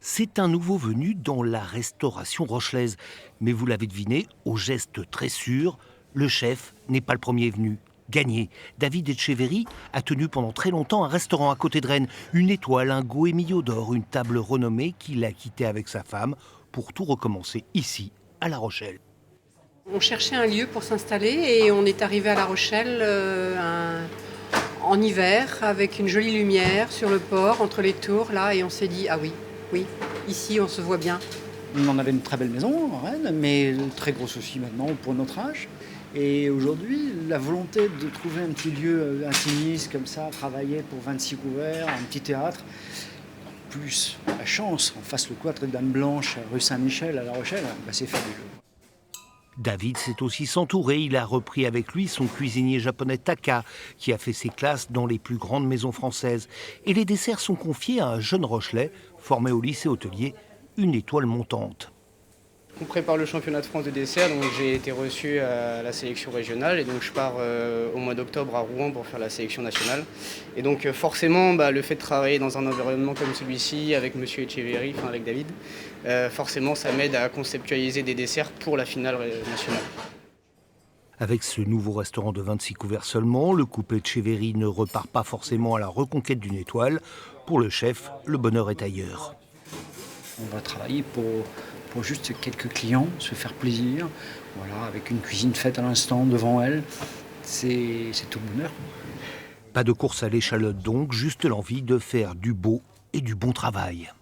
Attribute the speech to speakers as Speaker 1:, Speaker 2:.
Speaker 1: C'est un nouveau venu dans la restauration rochelaise. Mais vous l'avez deviné, au geste très sûr, le chef n'est pas le premier venu. Gagné. David Etcheverry a tenu pendant très longtemps un restaurant à côté de Rennes. Une étoile, un goémillot d'or, une table renommée qu'il a quittée avec sa femme pour tout recommencer ici, à La Rochelle.
Speaker 2: On cherchait un lieu pour s'installer et on est arrivé à La Rochelle en hiver avec une jolie lumière sur le port, entre les tours là, et on s'est dit ah oui, oui, ici on se voit bien.
Speaker 3: On avait une très belle maison en Rennes, mais très grosse aussi maintenant pour notre âge. Et aujourd'hui, la volonté de trouver un petit lieu intimiste comme ça, travailler pour 26 couverts, un petit théâtre, plus la chance, en face le cloître de Dame Blanche, rue Saint-Michel à La Rochelle, c'est fabuleux.
Speaker 1: David s'est aussi s'entourer. Il a repris avec lui son cuisinier japonais Taka, qui a fait ses classes dans les plus grandes maisons françaises. Et les desserts sont confiés à un jeune Rochelais, formé au lycée hôtelier, une étoile montante.
Speaker 4: On prépare le championnat de France de dessert, donc j'ai été reçu à la sélection régionale et donc je pars au mois d'octobre à Rouen pour faire la sélection nationale. Et donc forcément, le fait de travailler dans un environnement comme celui-ci, avec Monsieur Etcheverry, avec David, forcément ça m'aide à conceptualiser des desserts pour la finale nationale.
Speaker 1: Avec ce nouveau restaurant de 26 couverts seulement, le couple Etcheverry ne repart pas forcément à la reconquête d'une étoile. Pour le chef, le bonheur est ailleurs.
Speaker 3: On va travailler pour juste quelques clients, se faire plaisir, voilà, avec une cuisine faite à l'instant devant elle, c'est tout bonheur.
Speaker 1: Pas de course à l'échalote donc, juste l'envie de faire du beau et du bon travail.